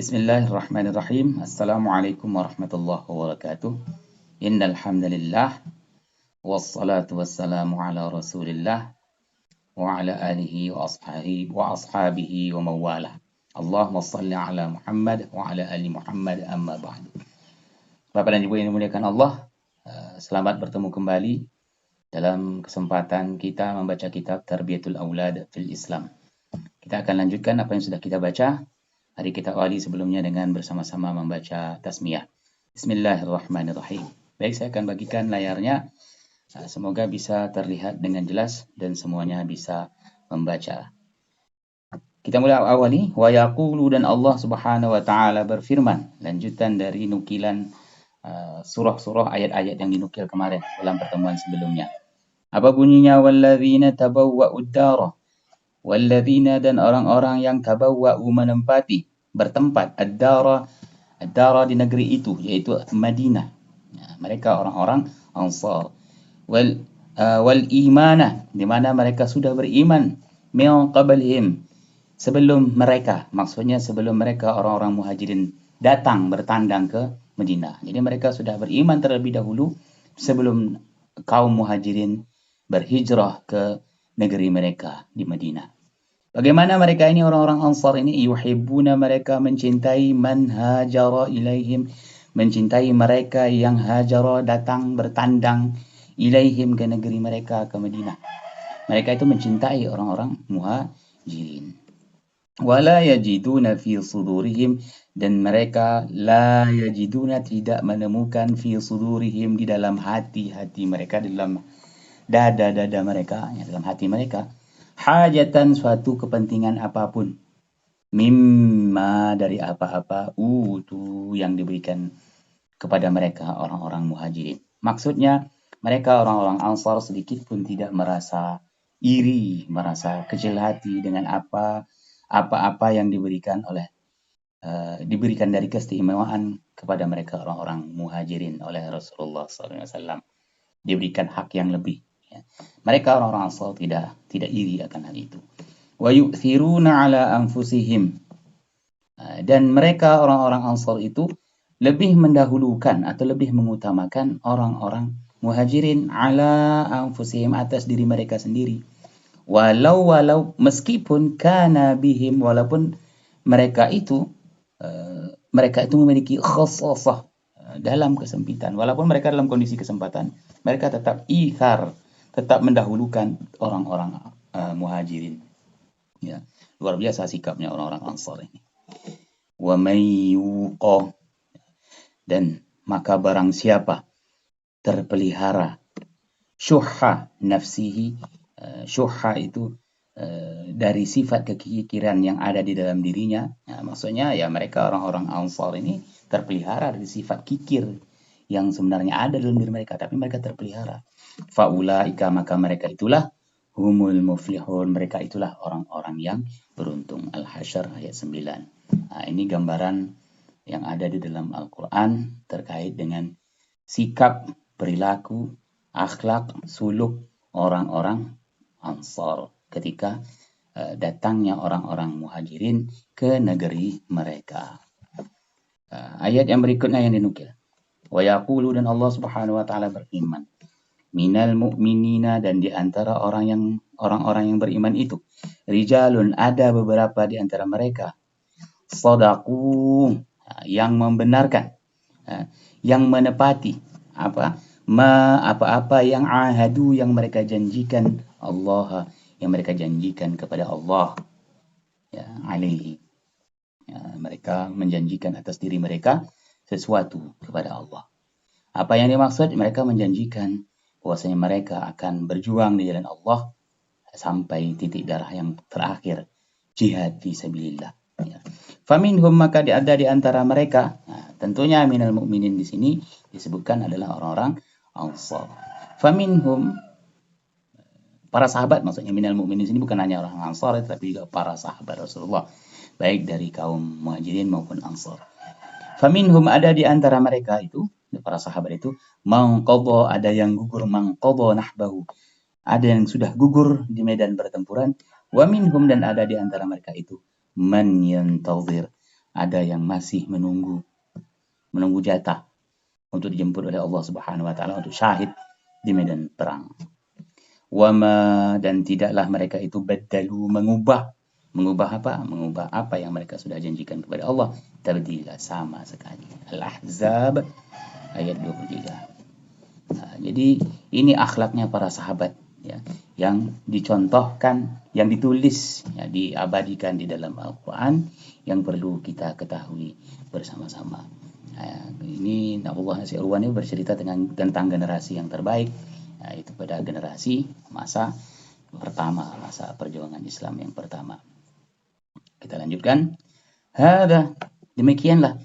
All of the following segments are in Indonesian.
Bismillahirrahmanirrahim. Assalamualaikum warahmatullahi wabarakatuh. Innal hamdalillah wassalatu wassalamu ala Rasulillah wa ala alihi wa ashabihi wa mawalah. Allahumma salli ala Muhammad wa ala ali Muhammad amma ba'du. Bapak dan Ibu yang dimuliakan Allah, selamat bertemu kembali dalam kesempatan kita membaca kitab Tarbiyatul Aulad fil Islam. Kita akan lanjutkan apa yang sudah kita baca. Hari kita awali sebelumnya dengan bersama-sama membaca tasmiyah. Bismillahirrahmanirrahim. Baik, saya akan bagikan layarnya. Semoga bisa terlihat dengan jelas dan semuanya bisa membaca. Kita mulai awali. Wa yaqulu, dan Allah Subhanahu wa taala berfirman, lanjutan dari nukilan surah-surah ayat-ayat yang dinukil kemarin dalam pertemuan sebelumnya. Apa bunyinya? Walladzina tabawwa'ud dara, walladzina, dan orang-orang yang tabawwa'u, menempati, bertempat, ad-dara di negeri itu, yaitu Madinah. Mereka orang-orang Ansar. Wal imana, di mana mereka sudah beriman, min qablihim, sebelum mereka, maksudnya sebelum mereka orang-orang Muhajirin datang bertandang ke Madinah. Jadi mereka sudah beriman terlebih dahulu sebelum kaum Muhajirin berhijrah ke negeri mereka di Madinah. Bagaimana mereka ini, orang-orang Ansar ini? Yuhibbuna, mereka mencintai, man hajara ilaihim, mencintai mereka yang hajara, datang bertandang, ilaihim, ke negeri mereka, ke Madinah. Mereka itu mencintai orang-orang Muhajirin. Wala yajiduna fi sudurihim, dan mereka la yajiduna, tidak menemukan, fi sudurihim, di dalam hati-hati mereka, di dalam dada-dada mereka, dalam hati mereka, hajatan, suatu kepentingan apapun, mimma, dari apa-apa, utu, yang diberikan kepada mereka orang-orang Muhajirin. Maksudnya mereka orang-orang Ansar sedikit pun tidak merasa iri, merasa kecil hati dengan apa-apa yang diberikan diberikan dari keistimewaan kepada mereka orang-orang Muhajirin oleh Rasulullah SAW. Diberikan hak yang lebih. Mereka orang-orang Ansar tidak iri akan hal itu. Wa yu'thiruna ala anfusihim, dan mereka orang-orang Ansar itu lebih mendahulukan atau lebih mengutamakan orang-orang Muhajirin ala anfusihim, atas diri mereka sendiri. Walau meskipun kana bihim, walaupun mereka itu memiliki khassasah, dalam kesempitan, walaupun mereka dalam kondisi kesempatan, mereka tetap tetap mendahulukan orang-orang Muhajirin. Ya, luar biasa sikapnya orang-orang Ansar ini. Wa may yuqa, dan maka barang siapa terpelihara, syuhha nafsihi, syuhha itu dari sifat kekikiran yang ada di dalam dirinya. Maksudnya ya mereka orang-orang Ansar ini terpelihara dari sifat kikir yang sebenarnya ada dalam diri mereka, tapi mereka terpelihara. Faulaika, maka mereka itulah humul muflihun, mereka itulah orang-orang yang beruntung. Al-Hasyr ayat 9. Ini gambaran yang ada di dalam Al-Quran terkait dengan sikap, perilaku, akhlak, suluk orang-orang Ansar ketika datangnya orang-orang Muhajirin ke negeri mereka. Ayat yang berikutnya yang dinukil. Wa yaqulu, dan Allah Subhanahu wa taala berfirman, minal mu'minina, dan di antara orang-orang yang beriman itu, rijalun, ada beberapa di antara mereka, shadaqu, yang membenarkan, yang menepati apa-apa yang ahadu, yang mereka janjikan, Allah, yang mereka janjikan kepada Allah, ya, alaihi, mereka menjanjikan atas diri mereka sesuatu kepada Allah. Apa yang dimaksud? Mereka menjanjikan bahwasanya mereka akan berjuang di jalan Allah sampai titik darah yang terakhir, jihad fi sabilillah. Ya. Faminhum, maka ada di antara mereka, tentunya minal mu'minin di sini disebutkan adalah orang-orang Ansar. Faminhum, para sahabat, maksudnya minal mu'minin di sini bukan hanya orang Ansar, tapi juga para sahabat Rasulullah, baik dari kaum Muhajirin maupun Ansar. Faminhum, ada di antara mereka itu, para sahabat itu, man qadha, ada yang gugur, man qadha nahbahu, ada yang sudah gugur di medan pertempuran. Wa minhum, dan ada di antara mereka itu, man yantazir, ada yang masih menunggu jatah untuk dijemput oleh Allah Subhanahu wa taala untuk syahid di medan perang. Wama, dan tidaklah mereka itu badalu mengubah apa? Mengubah apa yang mereka sudah janjikan kepada Allah. Tabdila, sama sekali. Al-Ahzab ayat 23. Nah, jadi ini akhlaknya para sahabat, ya, yang dicontohkan, yang ditulis, ya, diabadikan di dalam Al-Quran, yang perlu kita ketahui bersama-sama. Nah, ini Abdullah Nasir Urwani bercerita tentang generasi yang terbaik, itu pada generasi masa pertama, masa perjuangan Islam yang pertama. Kita lanjutkan. Hada, demikianlah,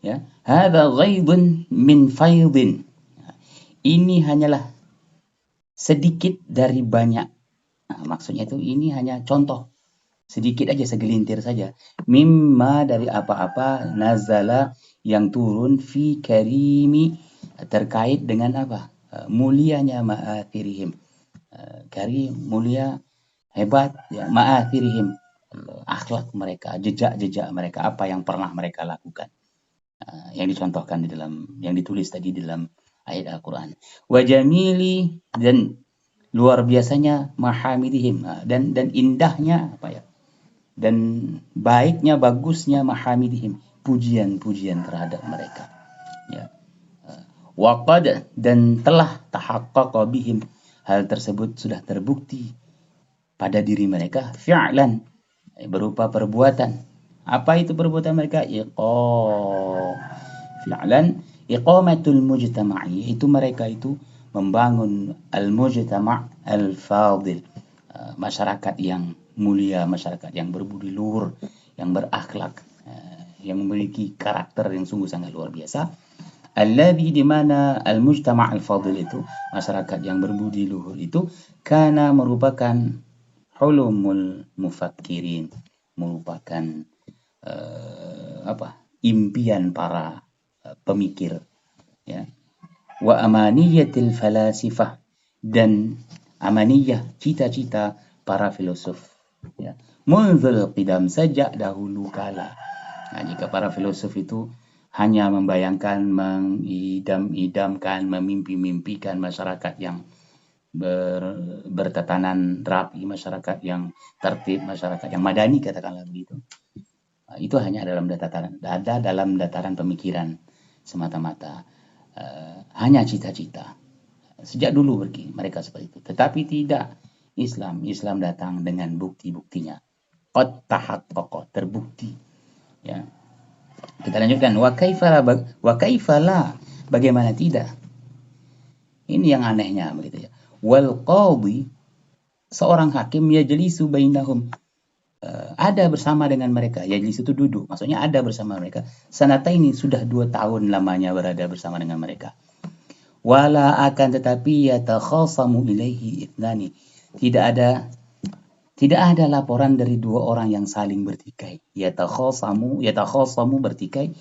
ya. Hada ghaidun min faidin. Ini hanyalah sedikit dari banyak. Nah, maksudnya itu ini hanya contoh. Sedikit aja, segelintir saja. Mimma, dari apa-apa, nazala, yang turun, fi karimi, terkait dengan apa? Mulianya ma'athirihim. Karim, mulia, hebat, ya, ma'athirihim. Akhlak mereka, jejak-jejak mereka, apa yang pernah mereka lakukan. Yang dicontohkan di dalam, yang ditulis tadi di dalam ayat Al-Quran. Wa jamili, dan luar biasanya mahamidihim, dan indahnya apa ya? Dan baiknya, bagusnya mahamidihim, pujian-pujian terhadap mereka. Ya. Waqad, dan telah tahaqqaqa bihim, hal tersebut sudah terbukti pada diri mereka, fi'lan, berupa perbuatan. Apa itu perbuatan mereka? Fi'lan iqamatul mujtama'i, itu mereka itu membangun al-mujtama' al-fadil, masyarakat yang mulia, masyarakat yang berbudi luhur, yang berakhlak, yang memiliki karakter yang sungguh sangat luar biasa. Alladhi, di mana al-mujtama' al-fadil itu, masyarakat yang berbudi luhur itu, kana, merupakan hulumul mufakkirin, merupakan impian para pemikir, ya. Wa amaniyatil falasifah, dan amaniyah, cita-cita para filosof, ya. Munzul qidam, sejak dahulu kala. Nah, jika para filosof itu hanya membayangkan, mengidam-idamkan, memimpi-mimpikan masyarakat yang bertatanan rapi, masyarakat yang tertib, masyarakat yang madani, katakanlah begitu. Itu hanya dalam dataran pemikiran semata-mata, hanya cita-cita. Sejak dulu mereka seperti itu. Tetapi tidak, Islam datang dengan bukti-buktinya. Qad tahaqqaqa, terbukti, ya. Kita lanjutkan. Wa kaifala, bagaimana tidak? Ini yang anehnya begitu, ya. Wal qadhi, seorang hakim, yajlisu bainahum, ada bersama dengan mereka. Yajlis itu duduk, maksudnya ada bersama mereka. Sanata ini sudah 2 tahun lamanya berada bersama dengan mereka. Wala, akan tetapi, yatakhasamu ilaihi ithnani, tidak ada laporan dari 2 orang yang saling bertikai. Yatakhasamu bertikai,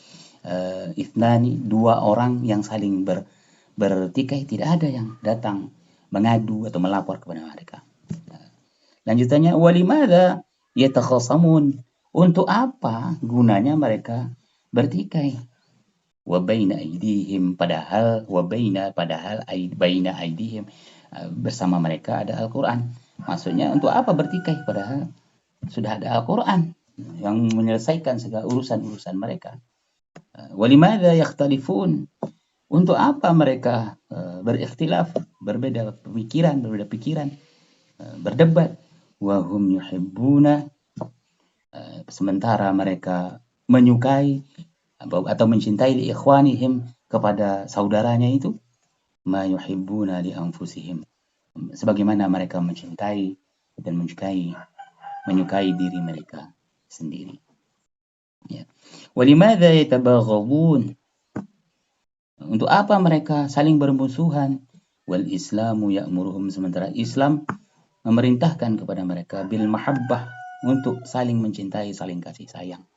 ithnani, 2 orang yang saling bertikai, tidak ada yang datang mengadu atau melapor kepada mereka. Lanjutannya, walimada yatakhasamun, untuk apa gunanya mereka bertikai? Wa baina aidihim, padahal baina aidihim, bersama mereka ada Al-Quran. Maksudnya untuk apa bertikai padahal sudah ada Al-Quran yang menyelesaikan segala urusan-urusan mereka. Walimada yakhtalifun, untuk apa mereka berikhtilaf, berbeda pikiran, berdebat. Wahum yuhibbuna, sementara mereka menyukai atau mencintai li ikhwanihim, kepada saudaranya itu, ma yuhibbuna li anfusihim, sebagaimana mereka mencintai dan menyukai diri mereka sendiri, ya. Walimadza yatabaghadun, untuk apa mereka saling bermusuhan? Wal Islamu ya'muruhum, sementara Islam memerintahkan kepada mereka bil mahabbah, untuk saling mencintai, saling kasih sayang.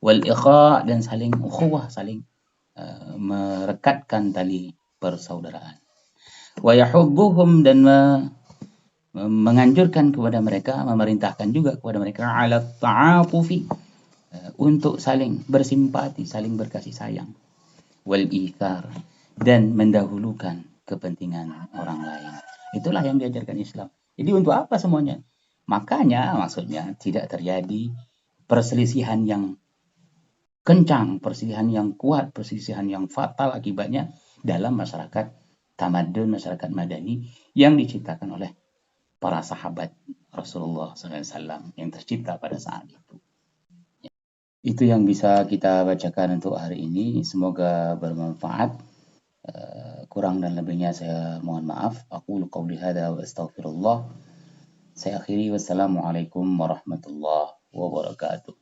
Wal ikha, dan saling ukhuwah, saling merekatkan tali persaudaraan. Wa yahudduhum, dan menganjurkan kepada mereka, memerintahkan juga kepada mereka, ala ta'atufi, untuk saling bersimpati, saling berkasih sayang, wal ithar, dan mendahulukan kepentingan orang lain. Itulah yang diajarkan Islam. Jadi untuk apa semuanya? Makanya maksudnya tidak terjadi perselisihan yang kencang, perselisihan yang kuat, perselisihan yang fatal akibatnya dalam masyarakat tamadun, masyarakat madani yang diciptakan oleh para sahabat Rasulullah SAW yang tercipta pada saat itu. Itu yang bisa kita bacakan untuk hari ini. Semoga bermanfaat. Kurang dan lebihnya saya mohon maaf. Aku qauli hadza wa astaghfirullah. Saya akhiri, wassalamualaikum warahmatullahi wabarakatuh.